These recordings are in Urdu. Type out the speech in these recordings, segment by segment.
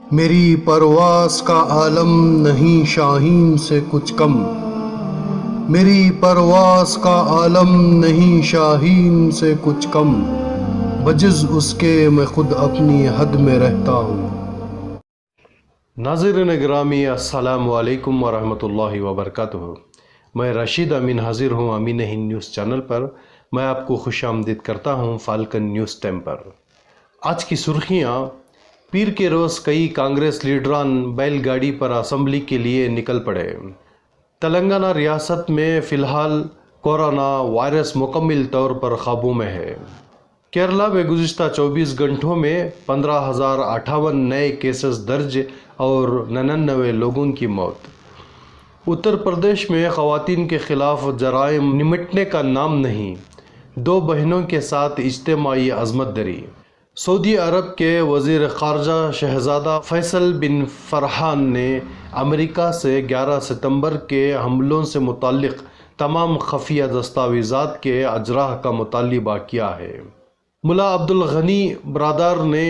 میری پرواز کا عالم نہیں شاہین سے کچھ کم، میری پرواز کا عالم نہیں شاہین سے کچھ کم، بجز اس کے میں خود اپنی حد میں رہتا ہوں۔ ناظرین گرامی، السلام علیکم ورحمۃ اللہ وبرکاتہ۔ میں رشید امین حاضر ہوں امین ہند نیوز چینل پر۔ میں آپ کو خوش آمدید کرتا ہوں فالکن نیوز ٹائم پر۔ آج کی سرخیاں: پیر کے روز کئی کانگریس لیڈران بیل گاڑی پر اسمبلی کے لیے نکل پڑے۔ تلنگانہ ریاست میں فی الحال کورونا وائرس مکمل طور پر قابو میں ہے۔ کیرلا میں گزشتہ 24 گھنٹوں میں 15,058 نئے کیسز درج اور 99 لوگوں کی موت۔ اتر پردیش میں خواتین کے خلاف جرائم نمٹنے کا نام نہیں، 2 بہنوں کے ساتھ اجتماعی عصمت دری۔ سعودی عرب کے وزیر خارجہ شہزادہ فیصل بن فرحان نے امریکہ سے 11 ستمبر کے حملوں سے متعلق تمام خفیہ دستاویزات کے اجراء کا مطالبہ کیا ہے۔ ملا عبدالغنی برادر نے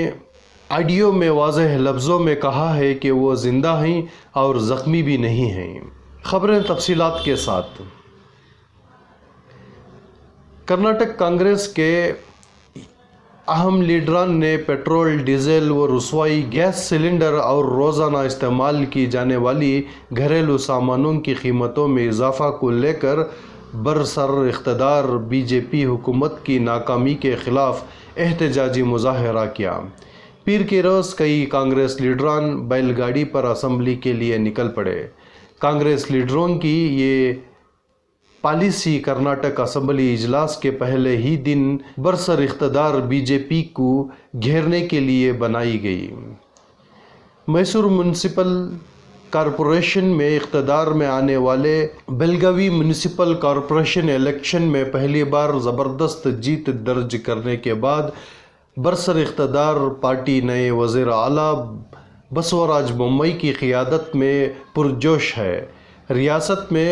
آڈیو میں واضح لفظوں میں کہا ہے کہ وہ زندہ ہیں اور زخمی بھی نہیں ہیں۔ خبریں تفصیلات کے ساتھ۔ کرناٹک کانگریس کے اہم لیڈران نے پیٹرول، ڈیزل و رسوائی گیس سلنڈر اور روزانہ استعمال کی جانے والی گھریلو سامانوں کی قیمتوں میں اضافہ کو لے کر برسر اقتدار بی جے پی حکومت کی ناکامی کے خلاف احتجاجی مظاہرہ کیا۔ پیر کے روز کئی کانگریس لیڈران بیل گاڑی پر اسمبلی کے لیے نکل پڑے۔ کانگریس لیڈروں کی یہ پالیسی کرناٹک اسمبلی اجلاس کے پہلے ہی دن برسر اقتدار بی جے پی کو گھیرنے کے لیے بنائی گئی۔ میسور میونسپل کارپوریشن میں اقتدار میں آنے والے بیلگاوی میونسپل کارپوریشن الیکشن میں پہلی بار زبردست جیت درج کرنے کے بعد برسر اقتدار پارٹی نئے وزیر اعلیٰ بسوراج بومئی کی قیادت میں پرجوش ہے۔ ریاست میں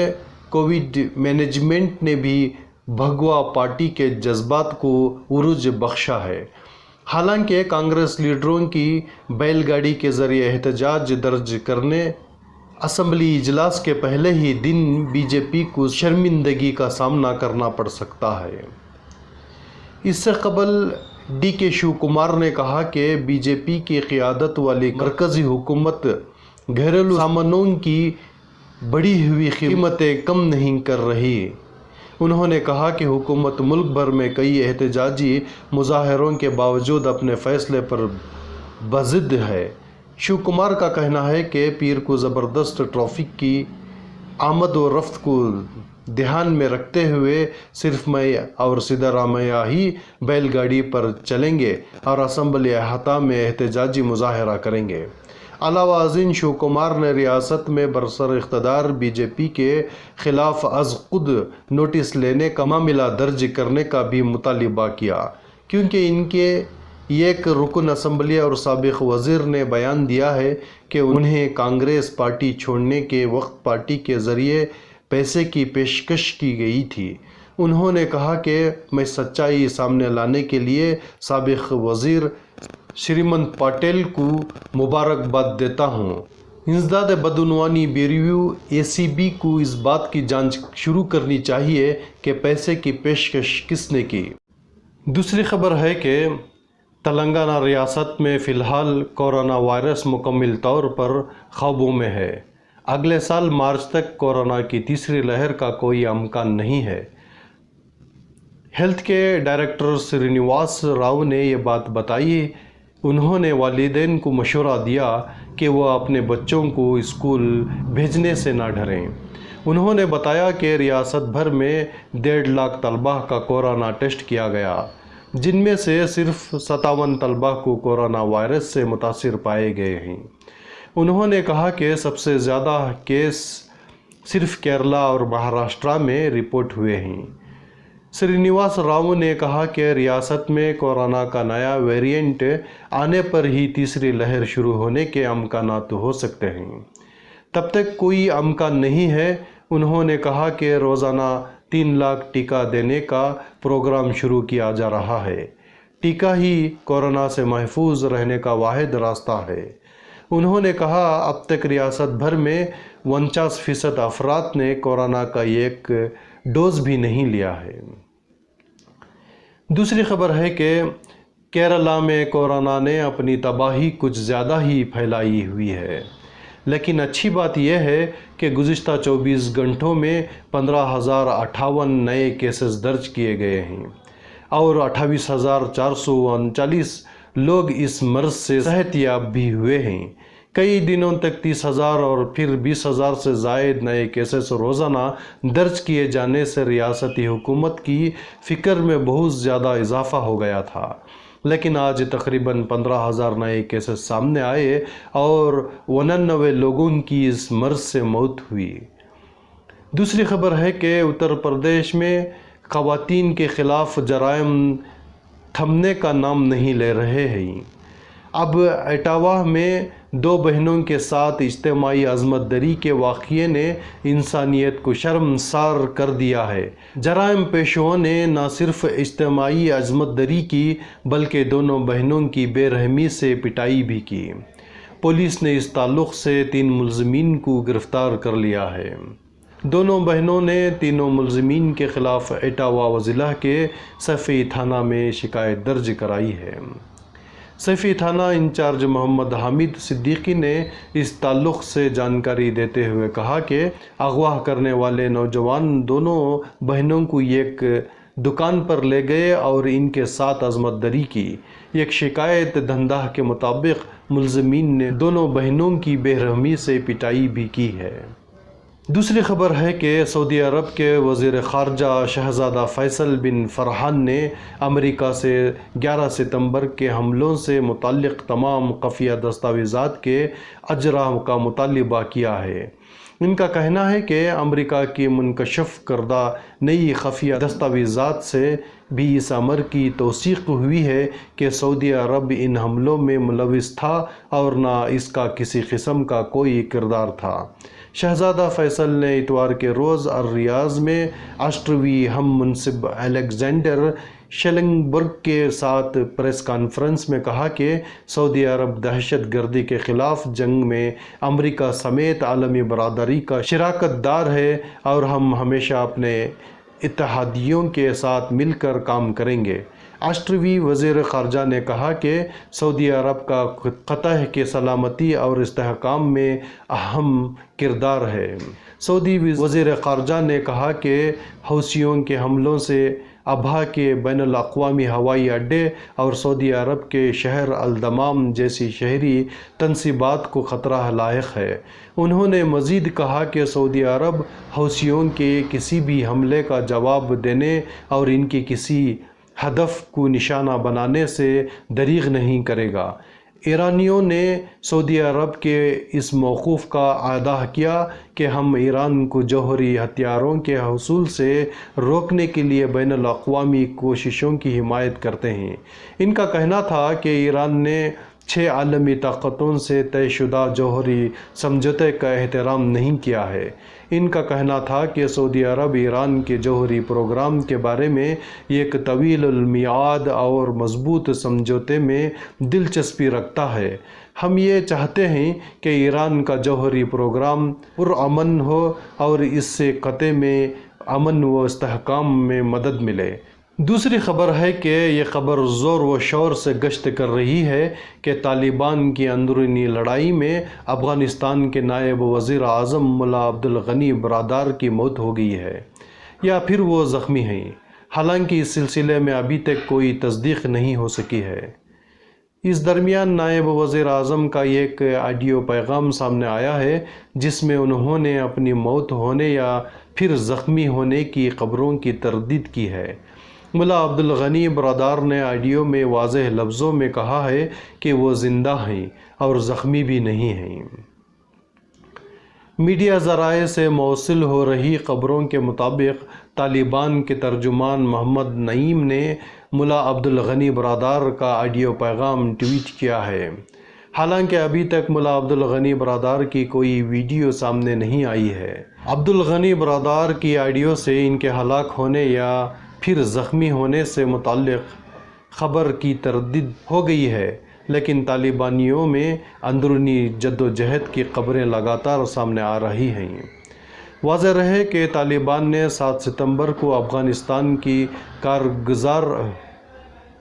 کووڈ مینجمنٹ نے بھی بھگوا پارٹی کے جذبات کو عروج بخشا ہے۔ حالانکہ کانگریس لیڈروں کی بیل گاڑی کے ذریعے احتجاج درج کرنے اسمبلی اجلاس کے پہلے ہی دن بی جے پی کو شرمندگی کا سامنا کرنا پڑ سکتا ہے۔ اس سے قبل ڈی کے شیو کمار نے کہا کہ بی جے پی کی قیادت والی مرکزی حکومت گھریلو سامانوں کی بڑھی ہوئی قیمتیں کم نہیں کر رہی۔ انہوں نے کہا کہ حکومت ملک بھر میں کئی احتجاجی مظاہروں کے باوجود اپنے فیصلے پر بضد ہے۔ شیو کمار کا کہنا ہے کہ پیر کو زبردست ٹریفک کی آمد و رفت کو دھیان میں رکھتے ہوئے صرف میں اور سدھارمیہ ہی بیل گاڑی پر چلیں گے اور اسمبلی احاطہ میں احتجاجی مظاہرہ کریں گے۔ علاوہ ازیں شیو کمار نے ریاست میں برسر اقتدار بی جے پی کے خلاف از خود نوٹس لینے کا معاملہ درج کرنے کا بھی مطالبہ کیا، کیونکہ ان کے ایک رکن اسمبلی اور سابق وزیر نے بیان دیا ہے کہ انہیں کانگریس پارٹی چھوڑنے کے وقت پارٹی کے ذریعے پیسے کی پیشکش کی گئی تھی۔ انہوں نے کہا کہ میں سچائی سامنے لانے کے لیے سابق وزیر شریمنت پٹیل کو مبارکباد دیتا ہوں۔ انسداد بدعنوانی بیوروِ اے سی بی کو اس بات کی جانچ شروع کرنی چاہیے کہ پیسے کی پیشکش کس نے کی۔ دوسری خبر ہے کہ تلنگانہ ریاست میں فی الحال کورونا وائرس مکمل طور پر قابو میں ہے۔ اگلے سال مارچ تک کورونا کی تیسری لہر کا کوئی امکان نہیں ہے۔ ہیلتھ کے ڈائریکٹر سرینیواس راؤ نے یہ بات بتائی۔ انہوں نے والدین کو مشورہ دیا کہ وہ اپنے بچوں کو اسکول بھیجنے سے نہ ڈریں۔ انہوں نے بتایا کہ ریاست بھر میں 1.5 لاکھ طلباء کا کورونا ٹیسٹ کیا گیا، جن میں سے صرف 57 طلباء کو کورونا وائرس سے متاثر پائے گئے ہیں۔ انہوں نے کہا کہ سب سے زیادہ کیس صرف کیرلا اور مہاراشٹر میں رپورٹ ہوئے ہیں۔ سرینیواس راؤ نے کہا کہ ریاست میں کورونا کا نیا ویرینٹ آنے پر ہی تیسری لہر شروع ہونے کے امکانات ہو سکتے ہیں۔ تب تک کوئی امکان نہیں ہے۔ انہوں نے کہا کہ روزانہ 3 لاکھ ٹیکہ دینے کا پروگرام شروع کیا جا رہا ہے۔ ٹیکہ ہی کورونا سے محفوظ رہنے کا واحد راستہ ہے۔ انہوں نے کہا اب تک ریاست بھر میں 49% افراد نے کورونا کا ایک ڈوز بھی نہیں لیا ہے۔ دوسری خبر ہے کہ کیرالہ میں کورونا نے اپنی تباہی کچھ زیادہ ہی پھیلائی ہوئی ہے، لیکن اچھی بات یہ ہے کہ گزشتہ 24 گھنٹوں میں 15,058 نئے کیسز درج کیے گئے ہیں اور 28,439 لوگ اس مرض سے صحت یاب بھی ہوئے ہیں۔ کئی دنوں تک 30,000 اور پھر 20,000 سے زائد نئے کیسز روزانہ درج کیے جانے سے ریاستی حکومت کی فکر میں بہت زیادہ اضافہ ہو گیا تھا، لیکن آج تقریباً 15,000 نئے کیسز سامنے آئے اور 99 لوگوں کی اس مرض سے موت ہوئی۔ دوسری خبر ہے کہ اتر پردیش میں خواتین کے خلاف جرائم تھمنے کا نام نہیں لے رہے ہیں۔ اب اٹاوا میں 2 بہنوں کے ساتھ اجتماعی عصمت دری کے واقعے نے انسانیت کو شرمسار کر دیا ہے۔ جرائم پیشوں نے نہ صرف اجتماعی عصمت دری کی بلکہ دونوں بہنوں کی بے رحمی سے پٹائی بھی کی۔ پولیس نے اس تعلق سے 3 ملزمین کو گرفتار کر لیا ہے۔ دونوں بہنوں نے تینوں ملزمین کے خلاف اٹاوا ضلع کے سیفی تھانہ میں شکایت درج کرائی ہے۔ سیفی تھانہ انچارج محمد حامد صدیقی نے اس تعلق سے جانکاری دیتے ہوئے کہا کہ اغوا کرنے والے نوجوان دونوں بہنوں کو ایک دکان پر لے گئے اور ان کے ساتھ عصمت دری کی۔ ایک شکایت دہندہ کے مطابق ملزمین نے دونوں بہنوں کی بے رحمی سے پٹائی بھی کی ہے۔ دوسری خبر ہے کہ سعودی عرب کے وزیر خارجہ شہزادہ فیصل بن فرحان نے امریکہ سے 11 ستمبر کے حملوں سے متعلق تمام خفیہ دستاویزات کے اجرا کا مطالبہ کیا ہے۔ ان کا کہنا ہے کہ امریکہ کی منکشف کردہ نئی خفیہ دستاویزات سے بھی اس امر کی توثیق ہوئی ہے کہ سعودی عرب ان حملوں میں ملوث تھا اور نہ اس کا کسی قسم کا کوئی کردار تھا۔ شہزادہ فیصل نے اتوار کے روز الریاض میں آسٹریوی ہم منصب الیگزینڈر شیلنگبرگ کے ساتھ پریس کانفرنس میں کہا کہ سعودی عرب دہشت گردی کے خلاف جنگ میں امریکہ سمیت عالمی برادری کا شراکت دار ہے اور ہم ہمیشہ اپنے اتحادیوں کے ساتھ مل کر کام کریں گے۔ آسٹریوی وزیر خارجہ نے کہا کہ سعودی عرب کا خطہ کی سلامتی اور استحکام میں اہم کردار ہے۔ سعودی وزیر خارجہ نے کہا کہ حوثیوں کے حملوں سے ابھا کے بین الاقوامی ہوائی اڈے اور سعودی عرب کے شہر الدمام جیسی شہری تنصیبات کو خطرہ لاحق ہے۔ انہوں نے مزید کہا کہ سعودی عرب حوثیوں کے کسی بھی حملے کا جواب دینے اور ان کی کسی ہدف کو نشانہ بنانے سے دریغ نہیں کرے گا۔ ایرانیوں نے سعودی عرب کے اس موقف کا اعادہ کیا کہ ہم ایران کو جوہری ہتھیاروں کے حصول سے روکنے کے لیے بین الاقوامی کوششوں کی حمایت کرتے ہیں۔ ان کا کہنا تھا کہ ایران نے 6 عالمی طاقتوں سے طے شدہ جوہری سمجھوتے کا احترام نہیں کیا ہے۔ ان کا کہنا تھا کہ سعودی عرب ایران کے جوہری پروگرام کے بارے میں ایک طویل المیعاد اور مضبوط سمجھوتے میں دلچسپی رکھتا ہے۔ ہم یہ چاہتے ہیں کہ ایران کا جوہری پروگرام پرامن ہو اور اس سے خطے میں امن و استحکام میں مدد ملے۔ دوسری خبر ہے کہ یہ خبر زور و شور سے گشت کر رہی ہے کہ طالبان کی اندرونی لڑائی میں افغانستان کے نائب وزیر اعظم ملا عبدالغنی برادار کی موت ہو گئی ہے یا پھر وہ زخمی ہیں، حالانکہ اس سلسلے میں ابھی تک کوئی تصدیق نہیں ہو سکی ہے۔ اس درمیان نائب وزیر اعظم کا ایک آڈیو پیغام سامنے آیا ہے جس میں انہوں نے اپنی موت ہونے یا پھر زخمی ہونے کی خبروں کی تردید کی ہے۔ ملا عبدالغنی برادار نے آڈیو میں واضح لفظوں میں کہا ہے کہ وہ زندہ ہیں اور زخمی بھی نہیں ہیں۔ میڈیا ذرائع سے موصول ہو رہی خبروں کے مطابق طالبان کے ترجمان محمد نعیم نے ملا عبدالغنی برادار کا آڈیو پیغام ٹویٹ کیا ہے۔ حالانکہ ابھی تک ملا عبدالغنی برادار کی کوئی ویڈیو سامنے نہیں آئی ہے۔ عبدالغنی برادار کی آڈیو سے ان کے ہلاک ہونے یا پھر زخمی ہونے سے متعلق خبر کی تردید ہو گئی ہے۔ لیکن طالبانیوں میں اندرونی جد و جہد کی خبریں لگاتار سامنے آ رہی ہیں۔ واضح رہے کہ طالبان نے 7 ستمبر کو افغانستان کی کارگزار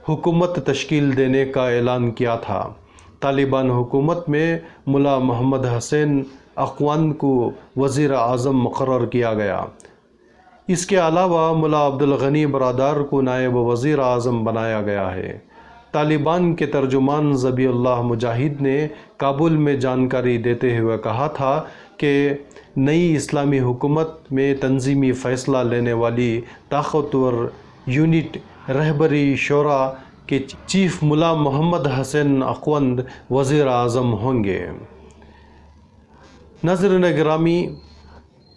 حکومت تشکیل دینے کا اعلان کیا تھا۔ طالبان حکومت میں ملا محمد حسین اخوند کو وزیر اعظم مقرر کیا گیا۔ اس کے علاوہ ملا عبدالغنی برادر کو نائب وزیر اعظم بنایا گیا ہے۔ طالبان کے ترجمان ذبیح اللہ مجاہد نے کابل میں جانکاری دیتے ہوئے کہا تھا کہ نئی اسلامی حکومت میں تنظیمی فیصلہ لینے والی طاقتور یونٹ رہبری شورا کے چیف ملا محمد حسین اخوند وزیر اعظم ہوں گے۔ ناظرین گرامی،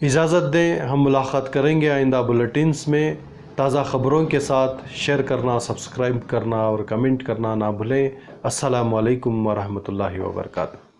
اجازت دیں، ہم ملاقات کریں گے آئندہ بلیٹنز میں۔ تازہ خبروں کے ساتھ شیئر کرنا، سبسکرائب کرنا اور کمنٹ کرنا نہ بھولیں۔ السلام علیکم ورحمۃ اللہ وبرکاتہ۔